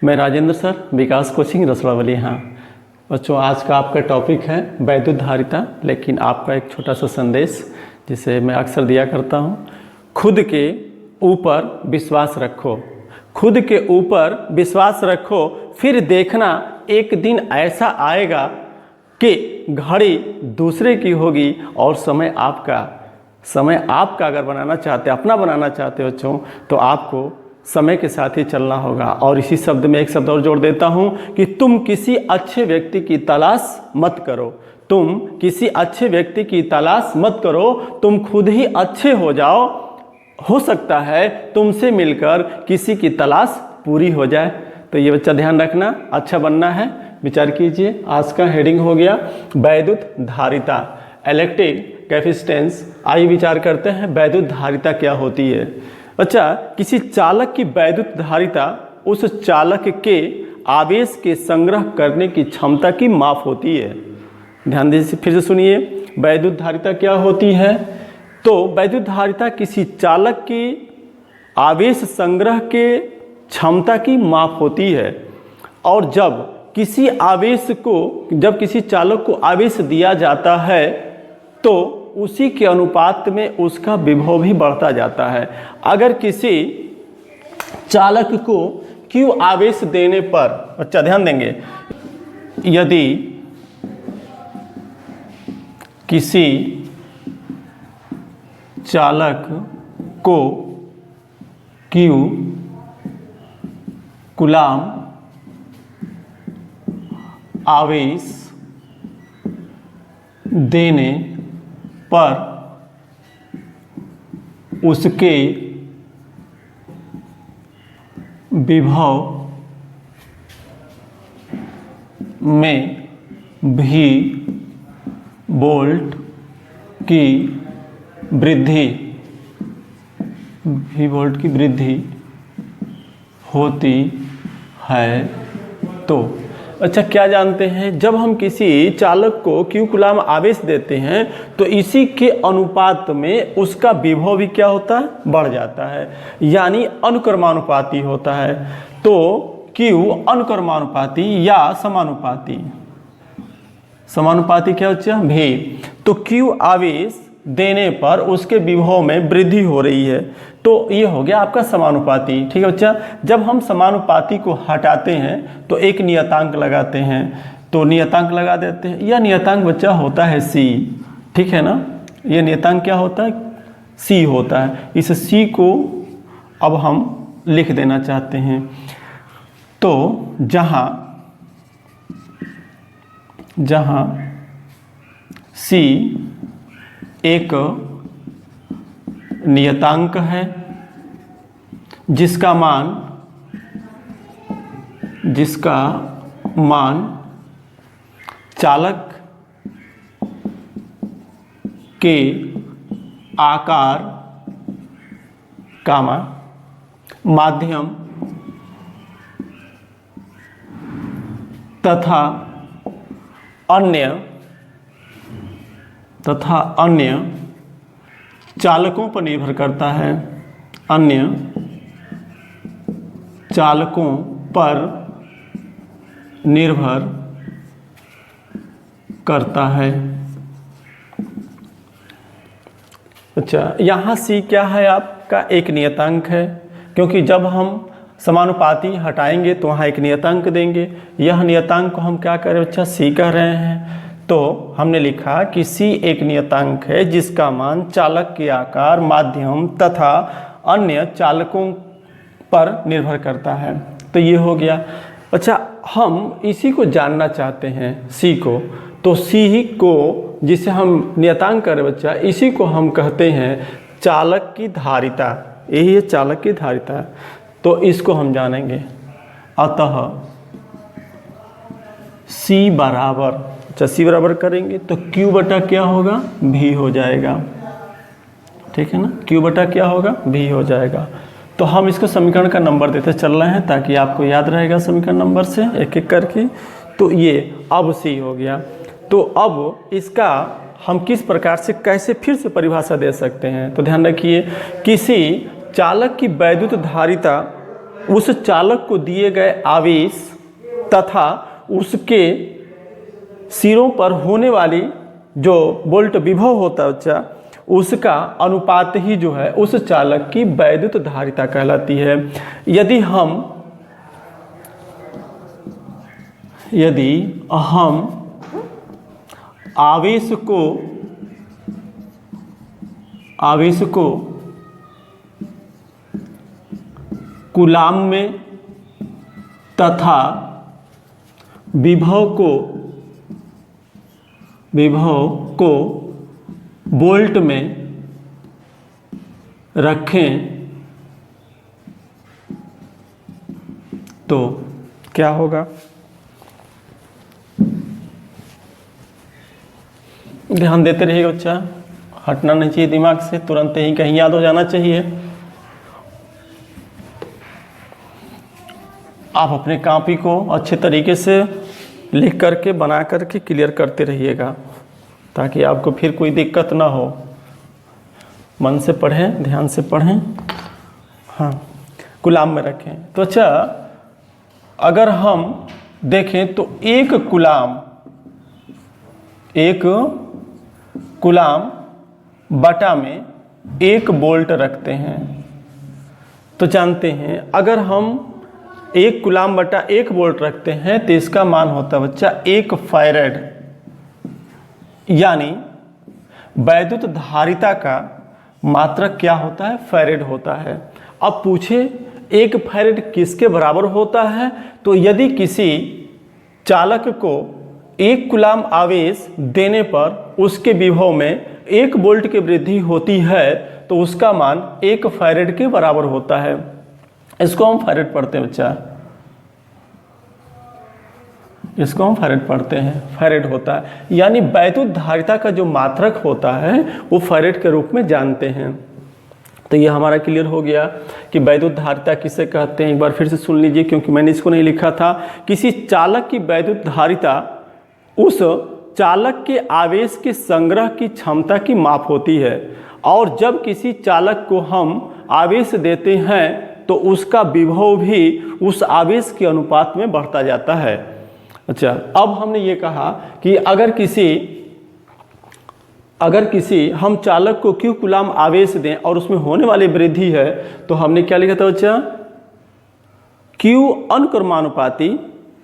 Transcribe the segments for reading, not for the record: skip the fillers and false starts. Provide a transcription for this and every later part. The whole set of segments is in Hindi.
मैं राजेंद्र सर, विकास कोचिंग रसड़ावली। हाँ बच्चों, आज का आपका टॉपिक है वैद्युत धारिता, लेकिन आपका एक छोटा सा संदेश जिसे मैं अक्सर दिया करता हूँ। खुद के ऊपर विश्वास रखो, खुद के ऊपर विश्वास रखो, फिर देखना एक दिन ऐसा आएगा कि घड़ी दूसरे की होगी और समय आपका अगर बनाना चाहते, अपना बनाना चाहते हो बच्चों, तो आपको समय के साथ ही चलना होगा। और इसी शब्द में एक शब्द और जोड़ देता हूँ कि तुम किसी अच्छे व्यक्ति की तलाश मत करो, तुम किसी अच्छे व्यक्ति की तलाश मत करो, तुम खुद ही अच्छे हो जाओ। हो सकता है तुमसे मिलकर किसी की तलाश पूरी हो जाए। तो ये बच्चा ध्यान रखना, अच्छा बनना है। विचार कीजिए, आज का हेडिंग हो गया वैद्युत धारिता, इलेक्ट्रिक कैपेसिटेंस। आइए विचार करते हैं वैद्युत धारिता क्या होती है। अच्छा, किसी चालक की वैद्युत धारिता उस चालक के आवेश के संग्रह करने की क्षमता की माप होती है। ध्यान दीजिए, फिर से सुनिए, वैद्युत धारिता क्या होती है। तो वैद्युत धारिता किसी चालक की आवेश संग्रह के क्षमता की माप होती है। और जब किसी चालक को आवेश दिया जाता है तो उसी के अनुपात में उसका विभव भी बढ़ता जाता है। अगर किसी चालक को Q आवेश देने पर, अच्छा ध्यान देंगे, यदि किसी चालक को Q कूलाम आवेश देने पर उसके विभव में भी वोल्ट की वृद्धि होती है। तो अच्छा, क्या जानते हैं, जब हम किसी चालक को Q कूलाम आवेश देते हैं तो इसी के अनुपात में उसका विभव भी क्या होता है, बढ़ जाता है, यानी अनुक्रमानुपाती होता है। तो Q अनुक्रमानुपाती या समानुपाती क्या होता है, भी। तो Q आवेश देने पर उसके विभव में वृद्धि हो रही है, तो ये हो गया आपका समानुपाती। ठीक है बच्चा, जब हम समानुपाती को हटाते हैं तो एक नियतांक लगाते हैं, तो नियतांक लगा देते हैं। यह नियतांक बच्चा होता है C, ठीक है ना। यह नियतांक क्या होता है, C होता है। इस C को अब हम लिख देना चाहते हैं। तो जहाँ C एक नियतांक है जिसका मान चालक के आकार, माध्यम तथा अन्य चालकों पर निर्भर करता है, अन्य चालकों पर निर्भर करता है। अच्छा, यहाँ C क्या है, आपका एक नियतांक है, क्योंकि जब हम समानुपाती हटाएंगे तो वहाँ एक नियतांक देंगे। यह नियतांक को हम क्या करें बच्चा, C कह रहे हैं। तो हमने लिखा कि C एक नियतांक है जिसका मान चालक के आकार, माध्यम तथा अन्य चालकों पर निर्भर करता है। तो ये हो गया। अच्छा, हम इसी को जानना चाहते हैं C को, तो C को जिसे हम नियतांक करें बच्चा, इसी को हम कहते हैं चालक की धारिता। यही है चालक की धारिता। तो इसको हम जानेंगे। अतः C बराबर करेंगे तो Q बटा क्या होगा, V हो जाएगा। ठीक है ना, Q बटा क्या होगा, V हो जाएगा। तो हम इसको समीकरण का नंबर देते चल रहे हैं ताकि आपको याद रहेगा समीकरण नंबर से एक एक करके। तो ये अब C हो गया। तो अब इसका हम किस प्रकार से कैसे फिर से परिभाषा दे सकते हैं, तो ध्यान रखिए, किसी चालक की वैद्युत धारिता उस चालक को दिए गए आवेश तथा उसके सिरों पर होने वाली जो वोल्ट विभव होता है बच्चा, उसका अनुपात ही जो है उस चालक की वैद्युत धारिता कहलाती है। यदि हम आवेश को कूलाम में तथा विभव को वोल्ट में रखें तो क्या होगा? ध्यान देते रहिएगा बच्चा, हटना नहीं चाहिए दिमाग से, तुरंत ही कहीं याद हो जाना चाहिए। आप अपने कॉपी को अच्छे तरीके से लिख करके बना करके क्लियर करते रहिएगा ताकि आपको फिर कोई दिक्कत ना हो। मन से पढ़ें, ध्यान से पढ़ें। हाँ, कूलाम में रखें। तो अच्छा, अगर हम देखें तो एक कूलाम बटा में 1 वोल्ट रखते हैं। तो जानते हैं अगर हम 1 कूलाम बटा 1 वोल्ट रखते हैं तो इसका मान होता है बच्चा 1 फैरेड, यानी वैद्युत धारिता का मात्रक क्या होता है? फैरेड होता है। अब पूछे 1 फैरेड किसके बराबर होता है? तो यदि किसी चालक को 1 कूलाम आवेश देने पर उसके विभव में 1 वोल्ट की वृद्धि होती है तो उसका मान 1 फैरेड के बराबर होता है। इसको हम फैरेड पढ़ते हैं बच्चा, इसको हम फैरेड पढ़ते हैं, फैरेड होता है। यानी वैद्युत धारिता का जो मात्रक होता है वो फैरेड के रूप में जानते हैं। तो ये हमारा क्लियर हो गया कि वैद्युत धारिता किसे कहते हैं। एक बार फिर से सुन लीजिए क्योंकि मैंने इसको नहीं लिखा था। किसी चालक की वैद्युत धारिता उस चालक के आवेश के संग्रह की क्षमता की माप होती है, और जब किसी चालक को हम आवेश देते हैं तो उसका विभव भी उस आवेश के अनुपात में बढ़ता जाता है। अच्छा, अब हमने ये कहा कि अगर किसी हम चालक को Q कूलाम आवेश दें और उसमें होने वाली वृद्धि है तो हमने क्या लिखा था बच्चा? Q अनुक्रमानुपाती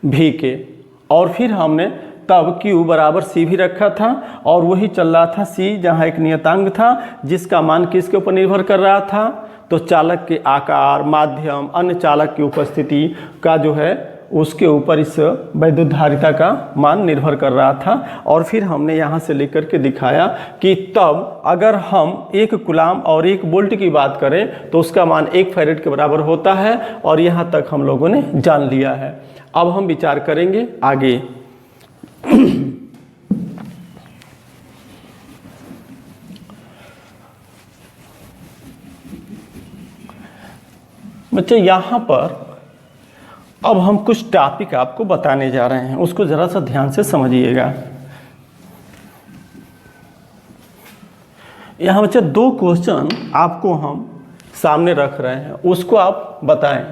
V के, और फिर हमने तब Q बराबर C भी रखा था, और वही चल रहा था C, जहाँ एक नियतांक था जिसका मान किसके ऊपर निर्भर कर रहा था? तो चालक के आकार, माध्यम, अन्य चालक की उपस्थिति का जो है उसके ऊपर इस वैद्युत धारिता का मान निर्भर कर रहा था। और फिर हमने यहाँ से लेकर के दिखाया कि तब अगर हम 1 कूलाम और 1 वोल्ट की बात करें तो उसका मान 1 फैरेड के बराबर होता है, और यहाँ तक हम लोगों ने जान लिया है। अब हम विचार करेंगे आगे। बच्चे यहाँ पर अब हम कुछ टॉपिक आपको बताने जा रहे हैं, उसको ज़रा सा ध्यान से समझिएगा। यहाँ बच्चे 2 क्वेश्चन आपको हम सामने रख रहे हैं, उसको आप बताएं।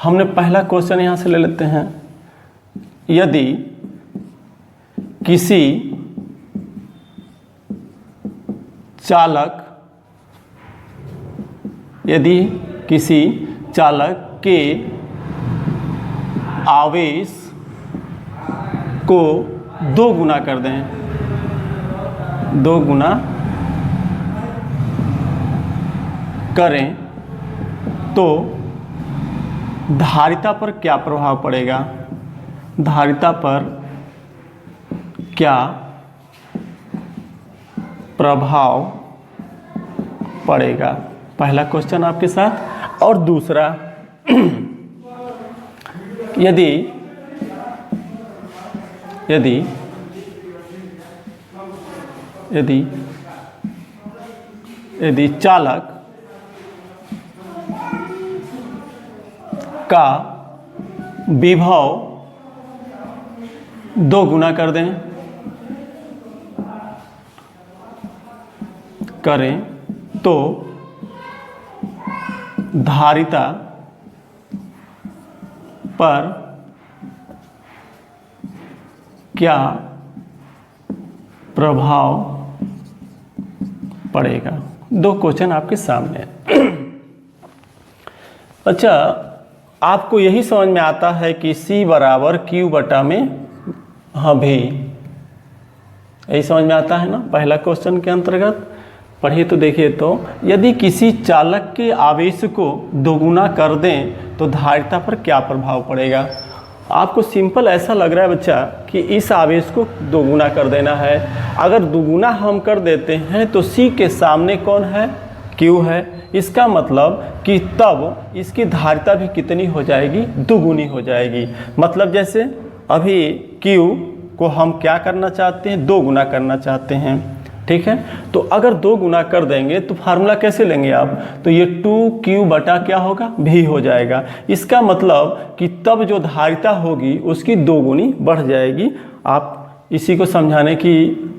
हमने पहला क्वेश्चन यहाँ से ले लेते हैं। यदि किसी चालक के आवेश को 2 गुना कर दें, 2 गुना करें तो धारिता पर क्या प्रभाव पड़ेगा? धारिता पर क्या प्रभाव पड़ेगा? पहला क्वेश्चन आपके साथ। और दूसरा, यदि चालक का विभव 2 गुना कर दें, करें तो धारिता पर क्या प्रभाव पड़ेगा। दो क्वेश्चन आपके सामने है। अच्छा, आपको यही समझ में आता है कि C बराबर Q बटा में भी, यही समझ में आता है ना पहला क्वेश्चन के अंतर्गत। पढ़िए तो देखिए, तो यदि किसी चालक के आवेश को दोगुना कर दें तो धारिता पर क्या प्रभाव पड़ेगा। आपको सिंपल ऐसा लग रहा है बच्चा कि इस आवेश को दोगुना कर देना है। अगर दोगुना हम कर देते हैं तो C के सामने कौन है, Q है। इसका मतलब कि तब इसकी धारिता भी कितनी हो जाएगी, दोगुनी हो जाएगी। मतलब जैसे अभी Q को हम क्या करना चाहते हैं, दो गुना करना चाहते हैं, ठीक है। तो अगर दो गुना कर देंगे तो फार्मूला कैसे लेंगे आप, तो ये 2Q बटा क्या होगा, भी हो जाएगा। इसका मतलब कि तब जो धारिता होगी उसकी दोगुनी बढ़ जाएगी। आप इसी को समझाने की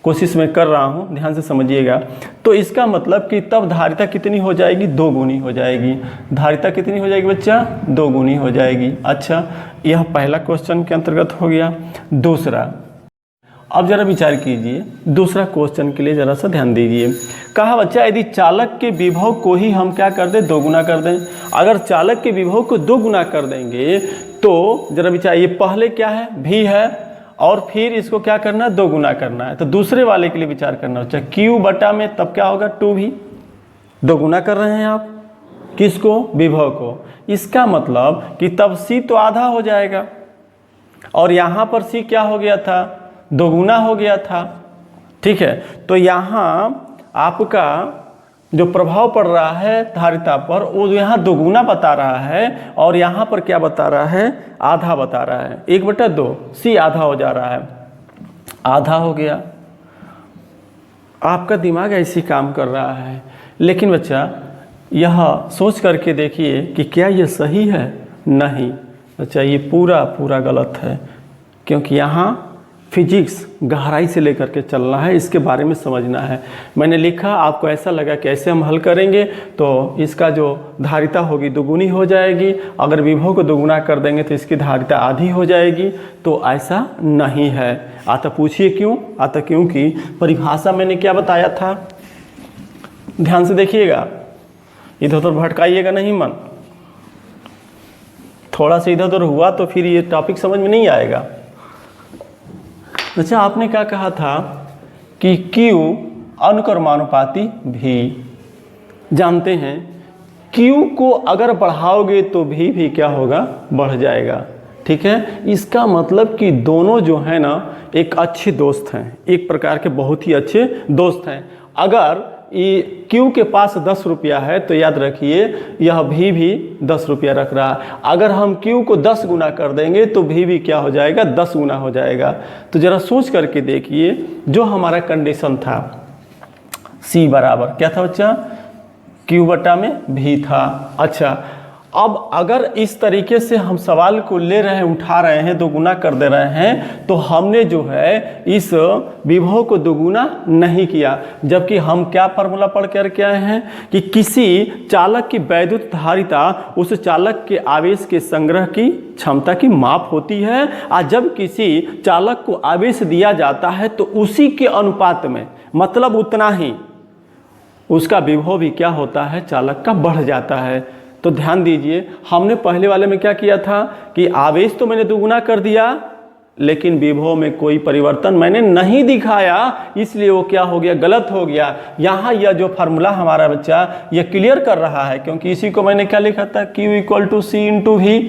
कोशिश में कर रहा हूँ, ध्यान से समझिएगा। तो इसका मतलब कि तब धारिता कितनी हो जाएगी, दोगुनी हो जाएगी। धारिता कितनी हो जाएगी बच्चा, दोगुनी हो जाएगी। अच्छा, यह पहला क्वेश्चन के अंतर्गत हो गया। दूसरा, अब जरा विचार कीजिए, दूसरा क्वेश्चन के लिए जरा सा ध्यान दीजिए। कहा बच्चा यदि चालक के विभव को ही हम क्या कर दें, दोगुना कर दें। अगर चालक के विभव को दोगुना कर देंगे तो जरा विचार, ये पहले क्या है, भी है, और फिर इसको क्या करना है, दोगुना करना है। तो दूसरे वाले के लिए विचार करना हो, चाहे Q बटा में तब क्या होगा, 2 भी। दोगुना कर रहे हैं आप किसको, विभव को। इसका मतलब कि तब C तो आधा हो जाएगा और यहाँ पर C क्या हो गया था, दोगुना हो गया था, ठीक है। तो यहाँ आपका जो प्रभाव पड़ रहा है धारिता पर, वो यहाँ दोगुना बता रहा है और यहाँ पर क्या बता रहा है, आधा बता रहा है। 1/2 C आधा हो जा रहा है, आधा हो गया। आपका दिमाग ऐसी काम कर रहा है। लेकिन बच्चा यह सोच करके देखिए कि क्या ये सही है, नहीं बच्चा, ये पूरा पूरा गलत है। क्योंकि यहाँ फिजिक्स गहराई से लेकर के चलना है, इसके बारे में समझना है। मैंने लिखा, आपको ऐसा लगा कि ऐसे हम हल करेंगे तो इसका जो धारिता होगी दोगुनी हो जाएगी, अगर विभव को दोगुना कर देंगे तो इसकी धारिता आधी हो जाएगी। तो ऐसा नहीं है। आता पूछिए क्यों, आता क्योंकि परिभाषा मैंने क्या बताया था, ध्यान से देखिएगा, इधर उधर भटकाइएगा नहीं मन। थोड़ा सा इधर उधर हुआ तो फिर ये टॉपिक समझ में नहीं आएगा। अच्छा, आपने क्या कहा था कि Q अनुक्रमानुपाती भी, जानते हैं Q को अगर बढ़ाओगे तो भी क्या होगा, बढ़ जाएगा, ठीक है। इसका मतलब कि दोनों जो है ना एक अच्छे दोस्त हैं, एक प्रकार के बहुत ही अच्छे दोस्त हैं। अगर ये Q के पास 10 रुपया है तो याद रखिए यह भी 10 रुपया रख रहा है। अगर हम Q को 10 गुना कर देंगे तो भी क्या हो जाएगा, 10 गुना हो जाएगा। तो जरा सोच करके देखिए, जो हमारा कंडीशन था C बराबर क्या था बच्चा, Q बटा में भी था। अच्छा, अब अगर इस तरीके से हम सवाल को ले रहे हैं, उठा रहे हैं, दोगुना कर दे रहे हैं, तो हमने जो है इस विभव को दोगुना नहीं किया। जबकि हम क्या फार्मूला पढ़ कर के आए हैं कि किसी चालक की वैद्युत धारिता उस चालक के आवेश के संग्रह की क्षमता की माप होती है। और जब किसी चालक को आवेश दिया जाता है तो उसी के अनुपात में, मतलब उतना ही, उसका विभव भी क्या होता है, चालक का बढ़ जाता है। तो ध्यान दीजिए, हमने पहले वाले में क्या किया था कि आवेश तो मैंने दोगुना कर दिया लेकिन विभव में कोई परिवर्तन मैंने नहीं दिखाया, इसलिए वो क्या हो गया, गलत हो गया। यहाँ यह जो फार्मूला हमारा बच्चा ये क्लियर कर रहा है, क्योंकि इसी को मैंने क्या लिखा था, Q = C × V।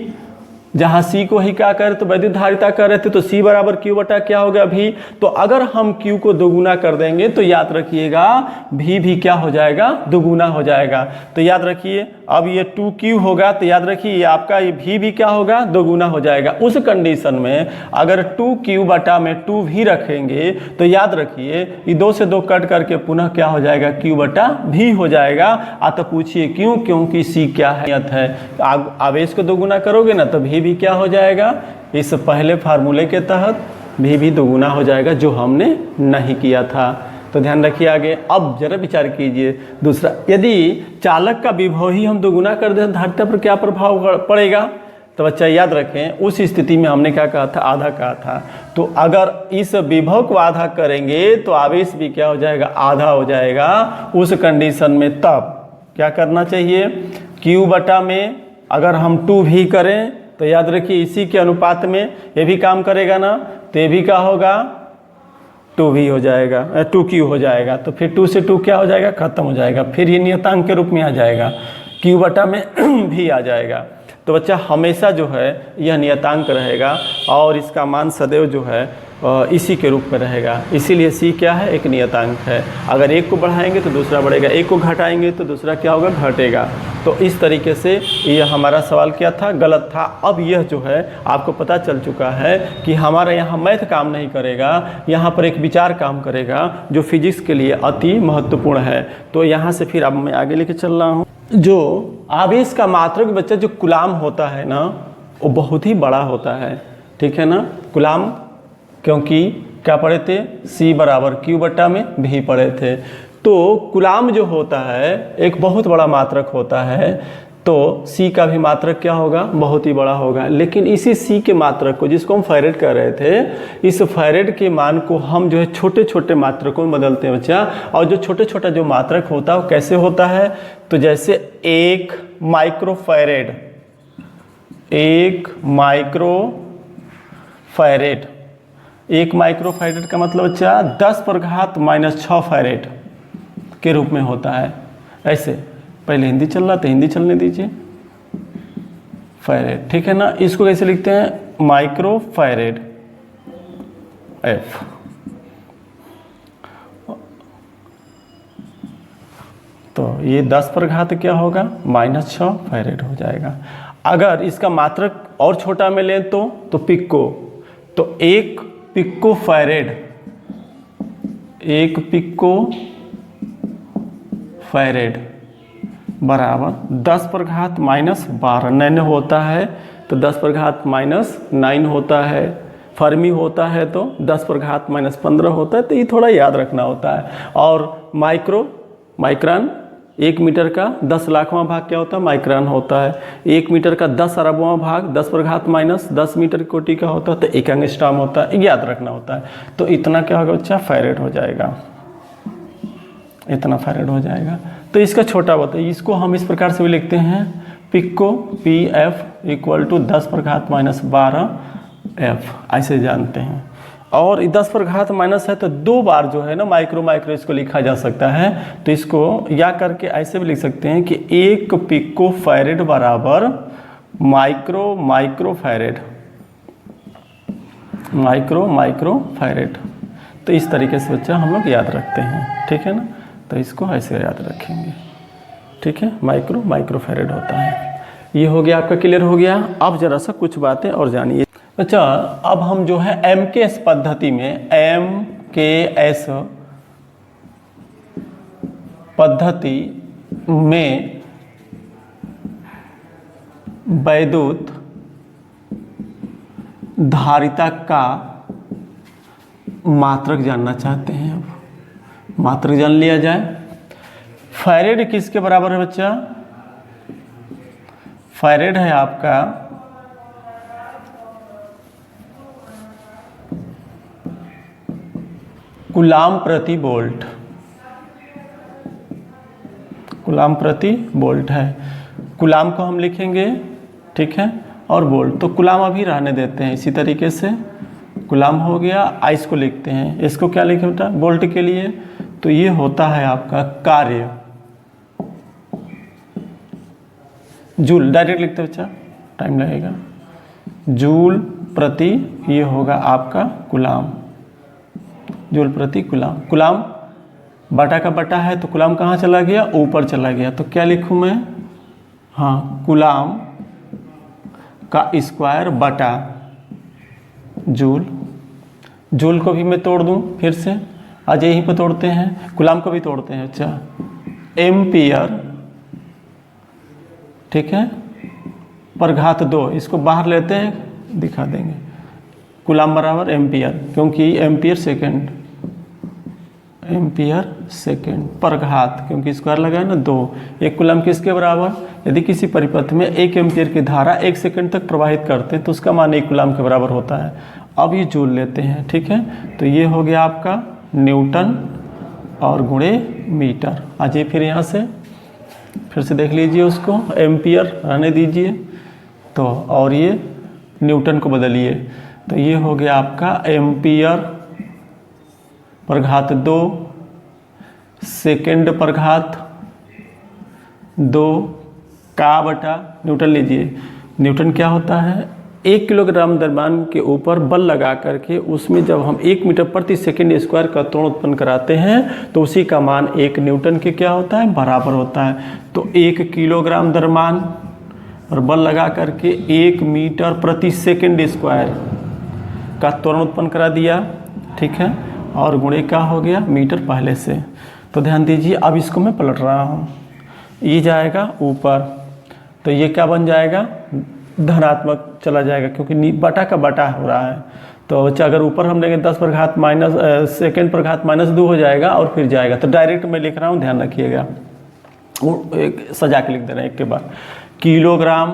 जहाँ C को ही क्या कर रहे तो वैद्युत धारिता कर रहे थे, तो C बराबर Q बटा क्या होगा, भी। तो अगर हम Q को दोगुना कर देंगे तो याद रखिएगा भी क्या हो जाएगा, दोगुना हो जाएगा। तो याद रखिए, अब ये 2Q होगा तो याद रखिए आपका ये भी क्या होगा, दोगुना हो जाएगा। उस कंडीशन में अगर 2Q बटा में 2 भी रखेंगे तो याद रखिए ये 2 से 2 कट करके पुनः क्या हो जाएगा, Q बटा भी हो जाएगा। तो पूछिए क्यों, क्योंकि C क्या है, आवेश को दोगुना करोगे ना तो भी क्या हो जाएगा, इस पहले फार्मूले के तहत भी दोगुना हो जाएगा, जो हमने नहीं किया था। तो ध्यान रखिए आगे। अब जरा विचार कीजिए दूसरा, यदि चालक का विभव ही हम दोगुना कर दें धारिता पर क्या प्रभाव पड़ेगा। तो बच्चा याद रखें, उस स्थिति में हमने क्या कहा था, आधा कहा था। तो अगर इस विभव को आधा करेंगे तो आवेश भी क्या हो जाएगा, आधा हो जाएगा। उस कंडीशन में तब क्या करना चाहिए, Q बटा में अगर हम 2V करें तो याद रखिए इसी के अनुपात में ये भी काम करेगा ना, तो ये भी क्या होगा, 2V हो जाएगा, 2Q हो जाएगा। तो फिर 2 से 2 क्या हो जाएगा, खत्म हो जाएगा। फिर ये नियतांक के रूप में आ जाएगा, Q बटा में भी आ जाएगा। तो बच्चा हमेशा जो है यह नियतांक रहेगा और इसका मान सदैव जो है इसी के रूप में रहेगा। इसीलिए C क्या है, एक नियतांक है। अगर एक को बढ़ाएंगे तो दूसरा बढ़ेगा, एक को घटाएंगे तो दूसरा क्या होगा, घटेगा। तो इस तरीके से यह हमारा सवाल क्या था, गलत था। अब यह जो है आपको पता चल चुका है कि हमारा यहाँ मैथ काम नहीं करेगा, यहाँ पर एक विचार काम करेगा जो फिजिक्स के लिए अति महत्वपूर्ण है। तो यहाँ से फिर अब मैं आगे लेके चल रहा हूँ। जो आवेश का मात्रक बच्चा जो कूलाम होता है ना, वो बहुत ही बड़ा होता है, ठीक है ना। कूलाम क्योंकि क्या पढ़े थे, C बराबर Q बटा में भी पढ़े थे। तो कूलाम जो होता है एक बहुत बड़ा मात्रक होता है। तो C का भी मात्रक क्या होगा, बहुत ही बड़ा होगा। लेकिन इसी C के मात्रक को, जिसको हम फैरेड कर रहे थे, इस फैरेड के मान को हम जो है छोटे छोटे मात्रकों में बदलते हैं बच्चा। और जो छोटे छोटा जो मात्रक होता है वो कैसे होता है, तो जैसे 1 माइक्रोफैरेड, 1 माइक्रोफैरेड, 1 माइक्रोफैरेड का मतलब बच्चा 10⁻⁻6 फैरेड के रूप में होता है। ऐसे पहले हिंदी चल रहा था, हिंदी चलने दीजिए। फैरेड, ठीक है ना। इसको कैसे लिखते हैं, माइक्रोफैरेड, F। तो ये 10 क्या होगा, -6 फैरेड हो जाएगा। अगर इसका मात्रक और छोटा में लें तो पिको, तो 1 पिको फैरेड, 1 पिको फैरेड बराबर 10⁻⁻12 9 होता है, तो 10⁻⁻9 होता है। फर्मी होता है तो 10⁻⁻15 होता है। तो ये थोड़ा याद रखना होता है। और माइक्रोन 1 मीटर का 10 लाखवां भाग क्या होता है, माइक्रोन होता है। 1 मीटर का 10 अरबवां भाग 10⁻⁻10 मीटर कोटि का होता है, तो 1 एंगस्ट्रॉम होता है। याद रखना होता है। तो इतना क्या होगा बच्चा, फैरेड हो जाएगा, इतना फैरेड हो जाएगा। तो इसका छोटा बताइए, इसको हम इस प्रकार से भी लिखते हैं, पिको PF = 10⁻⁻12 F, ऐसे जानते हैं। और 10⁻⁻- है तो 2 बार जो है ना माइक्रो इसको लिखा जा सकता है। तो इसको या करके ऐसे भी लिख सकते हैं कि 1 पिको फैरेड बराबर माइक्रोफैरेड, माइक्रोफैरेड। तो इस तरीके से बच्चा हम लोग याद रखते हैं, ठीक है ना। तो इसको ऐसे याद रखेंगे, ठीक है। माइक्रोफैरेड होता है। ये हो गया, आपका क्लियर हो गया। अब जरा सा कुछ बातें और जानिए। अच्छा, अब हम जो है MKS पद्धति में, MKS पद्धति में वैद्युत धारिता का मात्रक जानना चाहते हैं। अब मात्रक जान लिया जाए। फैरेड किसके बराबर है बच्चा, फैरेड है आपका कूलाम प्रति वोल्ट, कूलाम प्रति वोल्ट है। कूलाम को हम लिखेंगे, ठीक है, और वोल्ट। तो कूलाम अभी रहने देते हैं इसी तरीके से, कूलाम हो गया। आइस को लिखते हैं, इसको क्या लिखे बेटा, वोल्ट के लिए। तो ये होता है आपका कार्य, जूल, डायरेक्ट लिखते बच्चा, टाइम लगेगा। जूल प्रति, ये होगा आपका कूलाम, जूल प्रति कूलाम। कूलाम बटा का बटा है तो कूलाम कहाँ चला गया, ऊपर चला गया। तो क्या लिखूँ मैं, हाँ, कूलाम का स्क्वायर बटा जूल। जूल को भी मैं तोड़ दूँ फिर से, आज यहीं पर तोड़ते हैं, कूलाम को भी तोड़ते हैं। अच्छा, एम्पियर, ठीक है, पर घात 2, इसको बाहर लेते हैं, दिखा देंगे। कूलाम बराबर एम्पियर, क्योंकि एम्पियर सेकेंड, एम्पियर सेकेंड पर घात, क्योंकि स्क्वायर लगा है ना 2। 1 कूलम किसके बराबर? यदि किसी परिपथ में 1 एम्पियर की धारा 1 सेकेंड तक प्रवाहित करते हैं तो उसका मान 1 कूलम के बराबर होता है। अब ये जोड़ लेते हैं, ठीक है। तो ये हो गया आपका न्यूटन और गुणे मीटर। आ जाइए फिर यहाँ से फिर से देख लीजिए उसको, एम्पियर रहने दीजिए तो, और ये न्यूटन को बदलिए। तो ये हो गया आपका एम्पियर पर घात 2 सेकेंड पर घात 2 का बटा न्यूटन लीजिए। न्यूटन क्या होता है? 1 किलोग्राम द्रव्यमान के ऊपर बल लगा करके उसमें जब हम 1 मीटर प्रति सेकेंड स्क्वायर का त्वरण उत्पन्न कराते हैं तो उसी का मान 1 न्यूटन के क्या होता है? बराबर होता है। तो 1 किलोग्राम द्रव्यमान और बल लगा करके 1 मीटर प्रति सेकेंड स्क्वायर का त्वरण उत्पन्न करा दिया, ठीक है। और गुणे का हो गया मीटर पहले से। तो ध्यान दीजिए, अब इसको मैं पलट रहा हूँ, ये जाएगा ऊपर तो ये क्या बन जाएगा? धनात्मक चला जाएगा, क्योंकि बटा का बटा हो रहा है। तो बच्चा अगर ऊपर हम लेंगे 10 पर घात माइनस सेकेंड पर घात -2 हो जाएगा और फिर जाएगा। तो डायरेक्ट मैं लिख रहा हूँ, ध्यान रखिएगा, वो एक सजा के लिख दे रहे हैं एक के बाद। किलोग्राम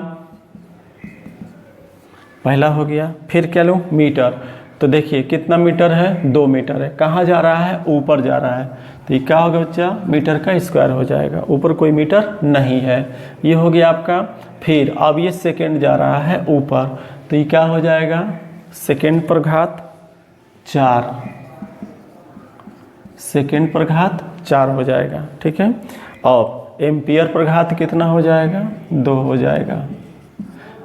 पहला हो गया, फिर क्या लूँ? मीटर। तो देखिए कितना मीटर है? 2 मीटर है। कहाँ जा रहा है? ऊपर जा रहा है। तो ये क्या होगा बच्चा? मीटर का स्क्वायर हो जाएगा, ऊपर कोई मीटर नहीं है। ये हो गया आपका। फिर अब ये सेकेंड जा रहा है ऊपर, तो ये क्या हो जाएगा? सेकेंड पर घात 4, सेकेंड पर घात 4 हो जाएगा, ठीक है। और एम्पियर पर घात कितना हो जाएगा? 2 हो जाएगा।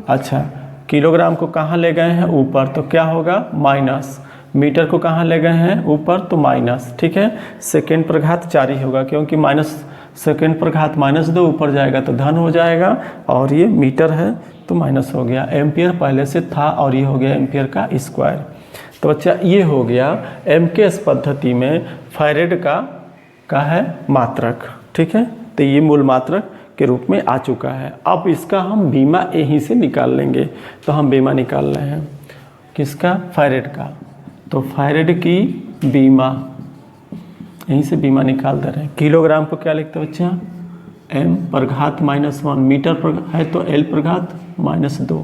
अच्छा, किलोग्राम को कहाँ ले गए हैं? ऊपर, तो क्या होगा? माइनस। मीटर को कहाँ ले गए हैं? ऊपर, तो माइनस, ठीक है। सेकेंड पर घात 4 ही होगा, क्योंकि माइनस सेकेंड पर घात -2 ऊपर जाएगा तो धन हो जाएगा, और ये मीटर है तो माइनस हो गया। एम्पियर पहले से था और ये हो गया एम्पियर का स्क्वायर। तो बच्चा ये हो गया एमकेएस पद्धति में फैरेड का है मात्रक, ठीक है। तो ये मूल मात्रक के रूप में आ चुका है। अब इसका हम बीमा यहीं से निकाल लेंगे। तो हम बीमा निकाल रहे हैं किसका? फैरेड का। तो फैरेड की बीमा, यहीं से बीमा निकाल दे रहे हैं। किलोग्राम को क्या लिखते हैं बच्चा? m पर घात -1, मीटर पर है तो l पर घात -2,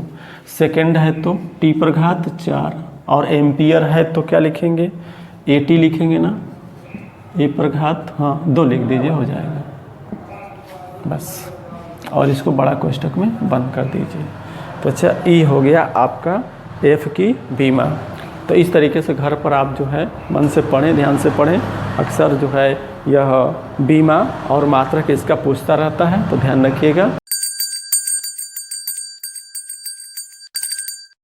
सेकेंड है तो t पर घात 4, और एम्पियर है तो क्या लिखेंगे? at लिखेंगे ना, a पर घात 2 लिख दीजिए, हो जाएगा बस। और इसको बड़ा कोष्टक में बंद कर दीजिए। तो अच्छा, ये हो गया आपका f की बीमा। तो इस तरीके से घर पर आप जो है मन से पढ़ें, ध्यान से पढ़ें। अक्सर जो है यह बीमा और मात्रक इसका पूछता रहता है, तो ध्यान रखिएगा।